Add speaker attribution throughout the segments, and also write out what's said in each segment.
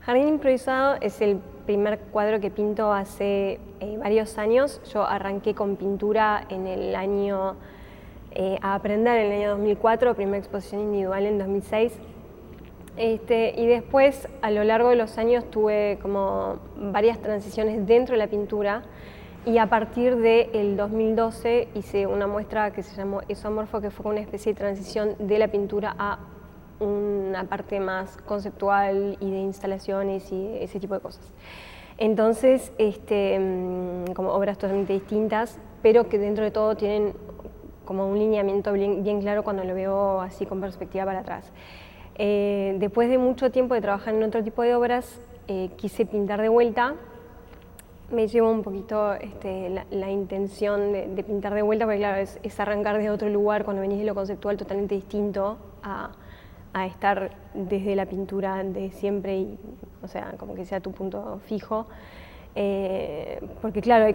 Speaker 1: Jardín improvisado es el primer cuadro que pinto hace varios años. Yo arranqué con pintura en el año, a aprender en el año 2004, primera exposición individual en 2006. Y después, a lo largo de los años, tuve como varias transiciones dentro de la pintura, y a partir del 2012 hice una muestra que se llamó Esomorfo, que fue una especie de transición de la pintura a una parte más conceptual y de instalaciones y ese tipo de cosas. Entonces, como obras totalmente distintas, pero que dentro de todo tienen como un lineamiento bien claro cuando lo veo así con perspectiva para atrás. Después de mucho tiempo de trabajar en otro tipo de obras, quise pintar de vuelta. Me llevó un poquito la intención de pintar de vuelta, porque claro, es arrancar de otro lugar cuando venís de lo conceptual totalmente distinto a estar desde la pintura de siempre, y, o sea, como que sea tu punto fijo. Porque claro, hay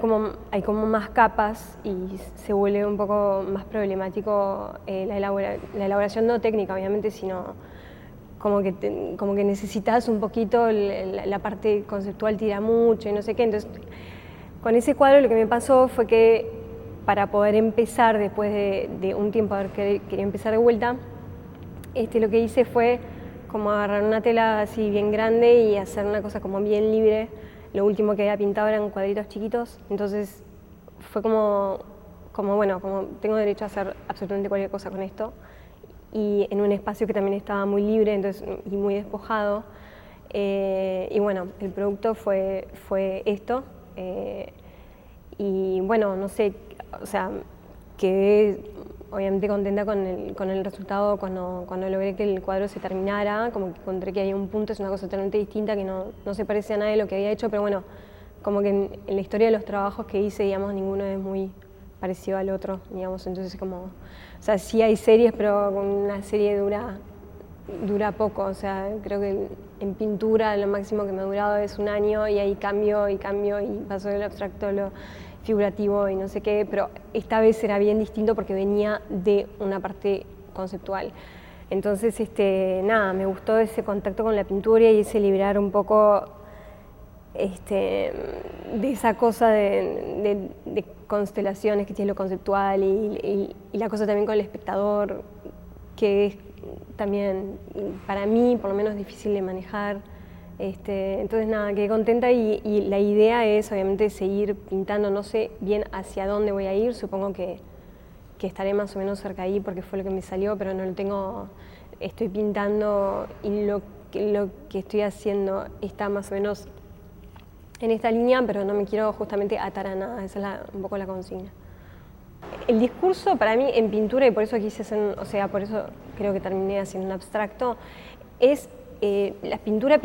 Speaker 1: como más capas y se vuelve un poco más problemático la elaboración no técnica, obviamente, sino como que necesitas un poquito, la parte conceptual tira mucho y no sé qué. Entonces, con ese cuadro lo que me pasó fue que para poder empezar, después de un tiempo de haber querido empezar de vuelta, lo que hice fue como agarrar una tela así bien grande y hacer una cosa como bien libre. Lo último que había pintado eran cuadritos chiquitos, entonces fue como bueno, como tengo derecho a hacer absolutamente cualquier cosa con esto, y en un espacio que también estaba muy libre, entonces, y muy despojado. Y bueno, el producto fue esto. Y bueno, no sé, o sea, quedé obviamente contenta con el resultado cuando logré que el cuadro se terminara. Como que encontré que había un punto, es una cosa totalmente distinta, que no se parece a nada de lo que había hecho, pero bueno, como que en la historia de los trabajos que hice, digamos, ninguno es muy parecido al otro, digamos. Entonces como, o sea, sí hay series, pero una serie dura poco. O sea, creo que en pintura lo máximo que me ha durado es un año, y ahí cambio y paso del abstracto a lo figurativo y no sé qué, pero esta vez era bien distinto porque venía de una parte conceptual. Entonces, nada, me gustó ese contacto con la pintura y ese liberar un poco de esa cosa de constelaciones que tiene lo conceptual, y la cosa también con el espectador, que es también para mí por lo menos difícil de manejar. Entonces nada, quedé contenta, y la idea es obviamente seguir pintando. No sé bien hacia dónde voy a ir, supongo que estaré más o menos cerca ahí porque fue lo que me salió, pero no lo tengo. Estoy pintando y lo que estoy haciendo está más o menos en esta línea, pero no me quiero justamente atar a nada. Esa es un poco la consigna. El discurso para mí en pintura, y por eso quise hacer, o sea, por eso creo que terminé haciendo un abstracto, es la pintura,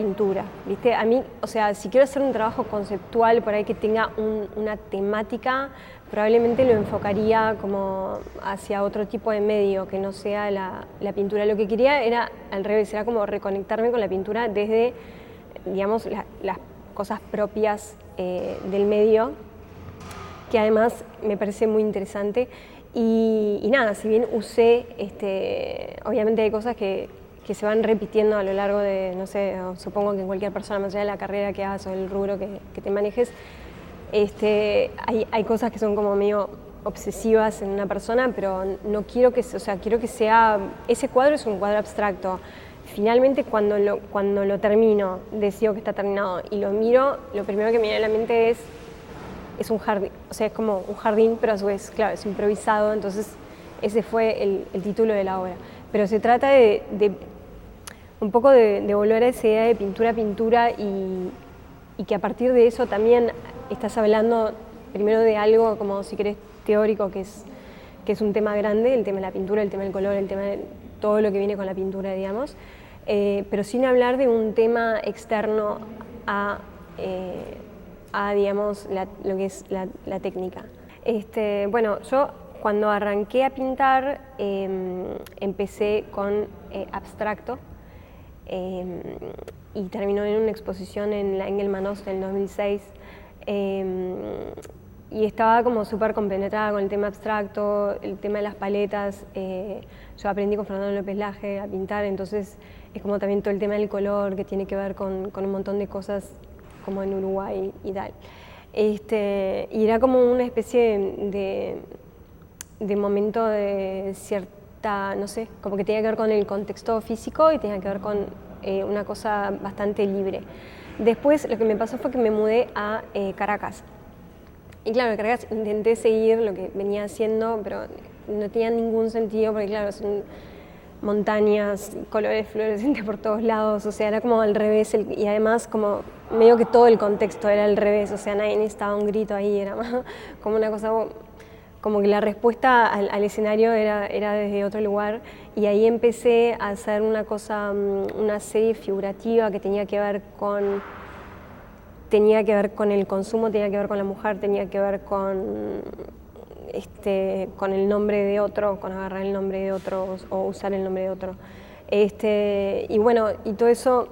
Speaker 1: ¿viste? A mí, o sea, si quiero hacer un trabajo conceptual por ahí que tenga una temática, probablemente lo enfocaría como hacia otro tipo de medio que no sea la pintura. Lo que quería era al revés, era como reconectarme con la pintura desde, digamos, las cosas propias del medio, que además me parece muy interesante. Y nada, si bien usé, obviamente hay cosas que se van repitiendo a lo largo de, no sé, supongo que en cualquier persona, más allá de la carrera que hagas o el rubro que te manejes, hay cosas que son como medio obsesivas en una persona, pero no quiero que, o sea, quiero que sea, ese cuadro es un cuadro abstracto. Finalmente, cuando lo termino, decido que está terminado y lo miro, lo primero que me viene a la mente es un jardín, o sea, es como un jardín, pero a su vez, claro, es improvisado. Entonces ese fue el título de la obra. Pero se trata de un poco de volver a esa idea de pintura, y que a partir de eso también estás hablando primero de algo como, si querés, teórico, que es un tema grande, el tema de la pintura, el tema del color, el tema de todo lo que viene con la pintura, digamos, pero sin hablar de un tema externo a digamos, lo que es la técnica. Bueno, yo cuando arranqué a pintar empecé con abstracto, y terminó en una exposición en la Engelmann Ost en 2006. y estaba como súper compenetrada con el tema abstracto, el tema de las paletas. Yo aprendí con Fernando López Laje a pintar, entonces es como también todo el tema del color que tiene que ver con un montón de cosas como en Uruguay y tal. Y era como una especie de momento de cierta, no sé, como que tenía que ver con el contexto físico y tenía que ver con una cosa bastante libre. Después lo que me pasó fue que me mudé a Caracas. Y claro, en Caracas intenté seguir lo que venía haciendo, pero no tenía ningún sentido porque claro, son montañas, colores fluorescentes por todos lados, o sea, era como al revés y además como medio que todo el contexto era al revés, o sea, nadie necesitaba un grito ahí, era más como una cosa, como que la respuesta al escenario era desde otro lugar y ahí empecé a hacer una cosa, una serie figurativa que tenía que ver con el consumo, tenía que ver con la mujer, tenía que ver con el nombre de otro, con agarrar el nombre de otro o usar el nombre de otro. Y bueno, y todo eso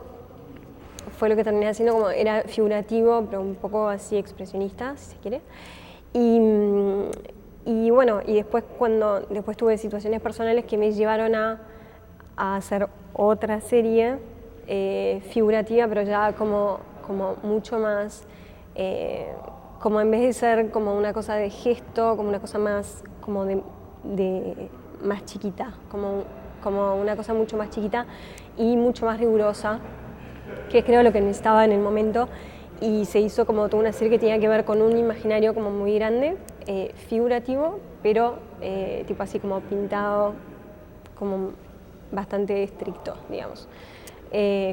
Speaker 1: fue lo que terminé haciendo, como era figurativo, pero un poco así expresionista, si se quiere. Y bueno, y después después tuve situaciones personales que me llevaron a hacer otra serie figurativa, pero ya como mucho más, como en vez de ser como una cosa de gesto, como una cosa más como de más chiquita, como una cosa mucho más chiquita y mucho más rigurosa, que creo lo que necesitaba en el momento, y se hizo como toda una serie que tenía que ver con un imaginario como muy grande, figurativo, pero tipo así como pintado, como bastante estricto, digamos,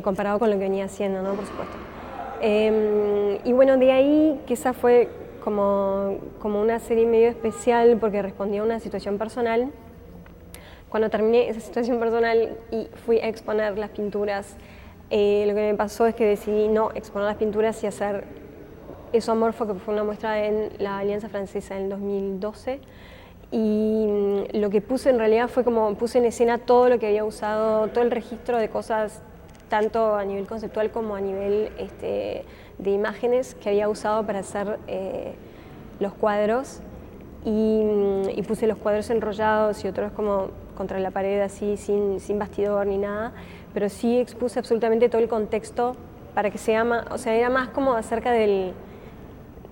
Speaker 1: comparado con lo que venía haciendo, ¿no? Por supuesto. Y bueno, de ahí que esa fue como una serie medio especial porque respondía a una situación personal. Cuando terminé esa situación personal y fui a exponer las pinturas, lo que me pasó es que decidí no exponer las pinturas y hacer Esomorfo, que fue una muestra en la Alianza Francesa en el 2012. Y lo que puse en realidad fue como puse en escena todo lo que había usado, todo el registro de cosas, tanto a nivel conceptual como a nivel de imágenes que había usado para hacer los cuadros. Y puse los cuadros enrollados y otros como contra la pared así, sin bastidor ni nada, pero sí expuse absolutamente todo el contexto para que sea más, o sea, era más como acerca de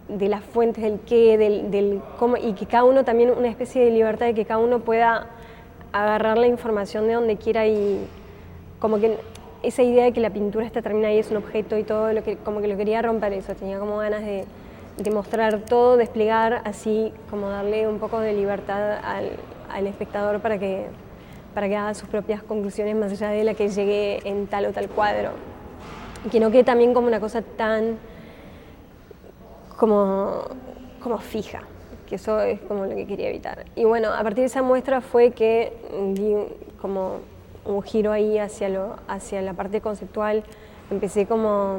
Speaker 1: las fuentes, del qué, del cómo, y que cada uno también, una especie de libertad de que cada uno pueda agarrar la información de donde quiera, y como que esa idea de que la pintura está terminada y es un objeto y todo, como que lo quería romper eso, tenía como ganas de mostrar todo, desplegar, así como darle un poco de libertad al espectador para que haga sus propias conclusiones más allá de la que llegue en tal o tal cuadro. Y que no quede también como una cosa tan como fija, que eso es como lo que quería evitar. Y bueno, a partir de esa muestra fue que di como un giro ahí hacia la parte conceptual. Empecé como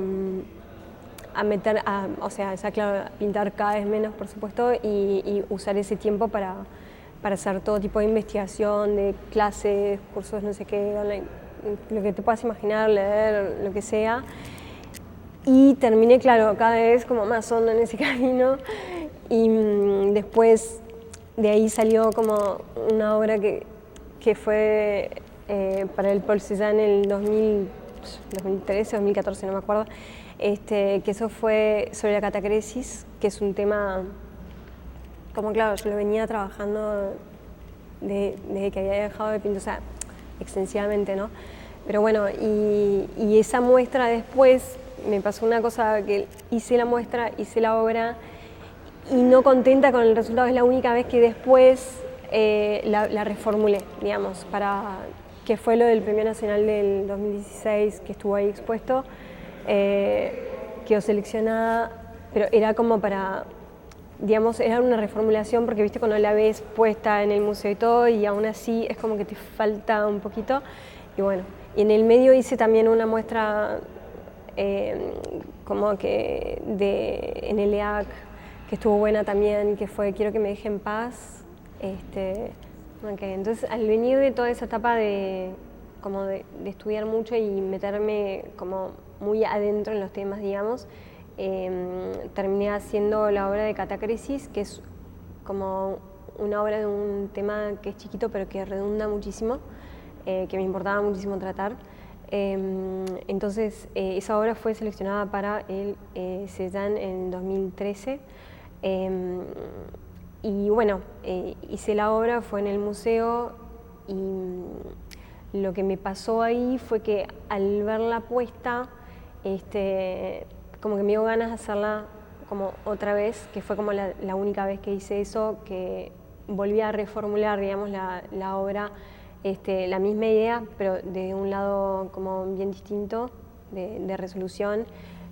Speaker 1: a meter, o sea, claro, a pintar cada vez menos, por supuesto, y usar ese tiempo para hacer todo tipo de investigación, de clases, cursos, no sé qué, online, lo que te puedas imaginar, leer, lo que sea. Y terminé, claro, cada vez como más hondo en ese camino, y después de ahí salió como una obra que fue para el Paul Cézanne en el 2013, 2014, no me acuerdo, que eso fue sobre la catacresis, que es un tema, como claro, yo lo venía trabajando desde que había dejado de pintar, o sea, extensivamente, ¿no? Pero bueno, y esa muestra después me pasó una cosa, que hice la muestra, hice la obra, y no contenta con el resultado, es la única vez que después la reformulé, digamos, que fue lo del Premio Nacional del 2016, que estuvo ahí expuesto. Quedó seleccionada, pero era como para, digamos, era una reformulación porque viste cuando la ves puesta en el museo y todo, y aún así es como que te falta un poquito. Y bueno, y en el medio hice también una muestra como que en el EAC, que estuvo buena también, que fue Quiero que me deje en paz. Okay. Entonces, al venir de toda esa etapa de estudiar mucho y meterme como muy adentro en los temas, digamos, terminé haciendo la obra de Catacresis, que es como una obra de un tema que es chiquito pero que redunda muchísimo, que me importaba muchísimo tratar. Entonces esa obra fue seleccionada para el Cézanne en 2013. Y bueno, hice la obra, fue en el museo, y lo que me pasó ahí fue que al verla puesta, como que me dio ganas de hacerla como otra vez, que fue como la única vez que hice eso, que volví a reformular, digamos, la obra, la misma idea, pero de un lado como bien distinto, de resolución,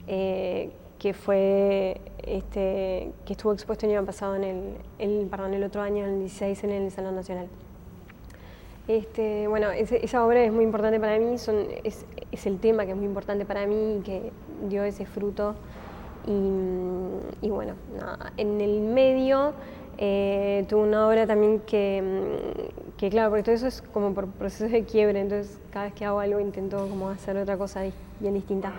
Speaker 1: que fue, que estuvo expuesto el año pasado, el otro año, en el 16, en el Salón Nacional. Bueno, esa obra es muy importante para mí, es el tema que es muy importante para mí y que dio ese fruto. Y bueno, nada. En el medio tuve una obra también que claro, porque todo eso es como por procesos de quiebre, entonces cada vez que hago algo intento como hacer otra cosa bien distinta.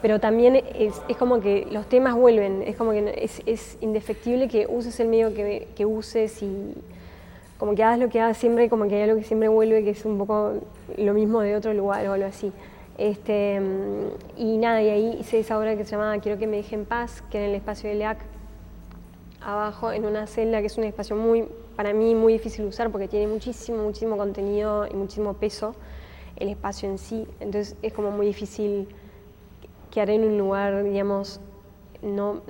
Speaker 1: Pero también es como que los temas vuelven, es como que es indefectible que uses el medio que uses y como que hagas lo que hagas siempre, como que hay algo que siempre vuelve, que es un poco lo mismo de otro lugar o algo así. Y nada, y ahí hice esa obra que se llamaba Quiero que me deje en paz, que era en el espacio de LEAC, abajo en una celda, que es un espacio para mí muy difícil de usar porque tiene muchísimo contenido y muchísimo peso el espacio en sí, entonces es como muy difícil quedar en un lugar, digamos, no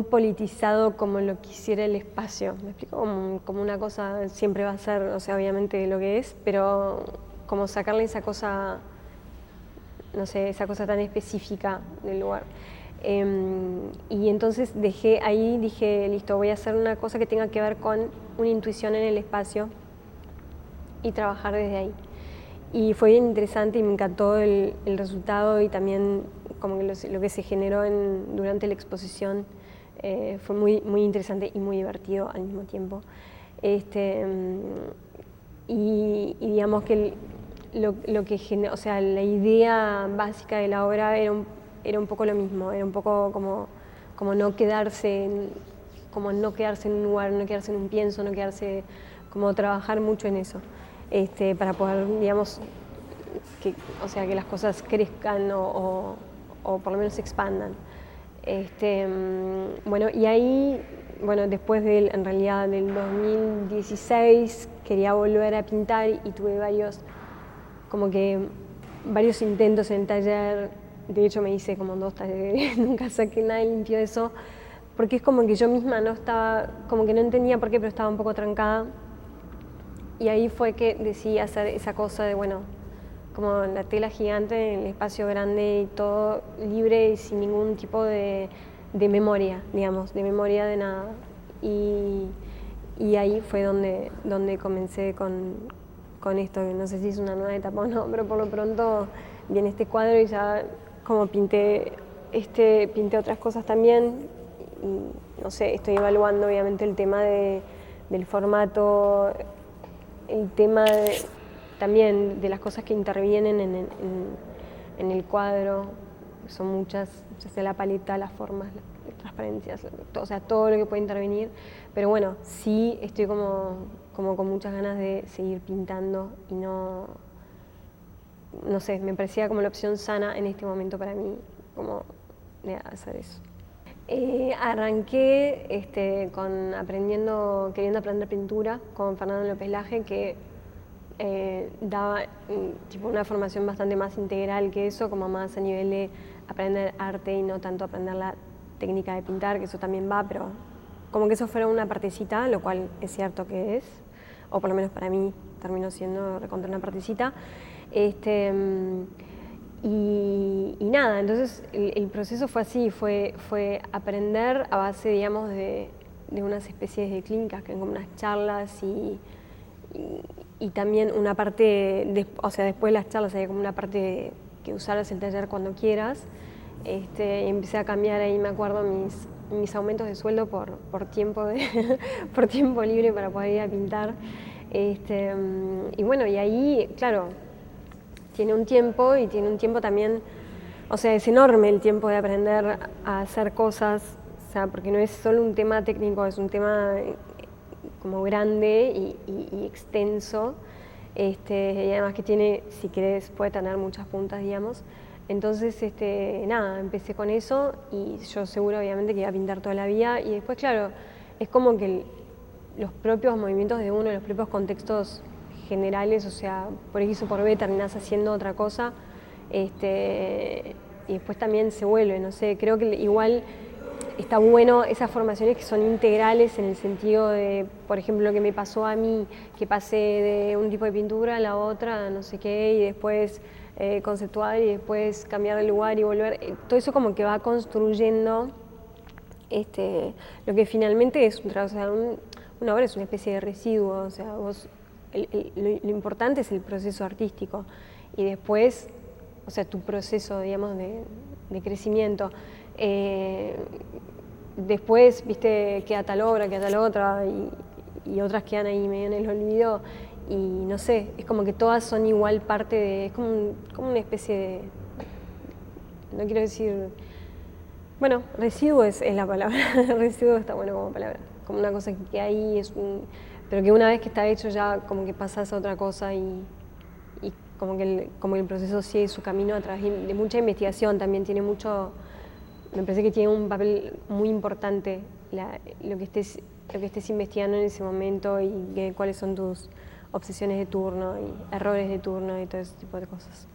Speaker 1: politizado como lo quisiera el espacio. ¿Me explico? Como una cosa siempre va a ser, o sea, obviamente lo que es, pero como sacarle esa cosa, no sé, esa cosa tan específica del lugar. Y entonces dije, listo, voy a hacer una cosa que tenga que ver con una intuición en el espacio y trabajar desde ahí. Y fue bien interesante y me encantó el resultado y también como que lo que se generó durante la exposición. Fue muy interesante y muy divertido al mismo tiempo. Y digamos que lo que generó, o sea, la idea básica de la obra era un poco lo mismo, era un poco como no quedarse en un lugar, no quedarse en un pienso, no quedarse, como trabajar mucho en eso, para poder, digamos, que las cosas crezcan o por lo menos se expandan. Bueno, y ahí, bueno, después en realidad del 2016 quería volver a pintar y tuve varios intentos en el taller. De hecho me hice como 2 talleres, nunca saqué nada limpio de eso, porque es como que yo misma no estaba, como que no entendía por qué, pero estaba un poco trancada. Y ahí fue que decidí hacer esa cosa de, bueno, como la tela gigante en el espacio grande y todo libre y sin ningún tipo de memoria, digamos, de memoria de nada. Y ahí fue donde comencé con esto, que no sé si es una nueva etapa o no, pero por lo pronto viene este cuadro y ya como pinté otras cosas también. Y, no sé, estoy evaluando obviamente el tema del formato, el tema también de las cosas que intervienen en el cuadro, son muchas, ya sea la paleta, las formas, las transparencias, o sea, todo lo que puede intervenir, pero bueno, sí estoy como con muchas ganas de seguir pintando y no sé, me parecía como la opción sana en este momento para mí, como de hacer eso. Arranqué queriendo aprender pintura con Fernando López Laje, que daba tipo una formación bastante más integral que eso, como más a nivel de aprender arte y no tanto aprender la técnica de pintar, que eso también va, pero como que eso fuera una partecita, lo cual es cierto que es, o por lo menos para mí terminó siendo recontra una partecita. Y nada, entonces el proceso fue así, fue aprender a base, digamos, de unas especies de clínicas, que eran como unas charlas y también una parte, después de las charlas había como una parte que usaras el taller cuando quieras. Y empecé a cambiar ahí, me acuerdo, mis aumentos de sueldo por tiempo por tiempo libre para poder ir a pintar. Y bueno, y ahí, claro, tiene un tiempo también o sea, es enorme el tiempo de aprender a hacer cosas, o sea, porque no es solo un tema técnico, es un tema como grande y extenso, y además que tiene, si querés, puede tener muchas puntas, digamos. Entonces, nada, empecé con eso y yo seguro, obviamente, que iba a pintar toda la vida. Y después, claro, es como que los propios movimientos de uno, los propios contextos generales, o sea, por X o por B terminás haciendo otra cosa, y después también se vuelve, no sé, creo que igual está bueno esas formaciones que son integrales en el sentido de, por ejemplo, lo que me pasó a mí, que pasé de un tipo de pintura a la otra, no sé qué, y después conceptual y después cambiar de lugar y volver, todo eso como que va construyendo lo que finalmente es un trabajo, o sea, una obra es una especie de residuo, o sea, vos, lo importante es el proceso artístico y después, o sea, tu proceso, digamos, de crecimiento. Después, viste, queda tal obra, queda tal otra y otras quedan ahí medio en el olvido y no sé, es como que todas son igual parte de, es como una especie de, no quiero decir, bueno, residuo es la palabra, residuo está bueno como palabra, como una cosa que ahí pero que una vez que está hecho ya como que pasas a otra cosa y como que el proceso sigue su camino a través de mucha investigación, también tiene mucho, me parece que tiene un papel muy importante lo que estés investigando en ese momento y cuáles son tus obsesiones de turno y errores de turno y todo ese tipo de cosas.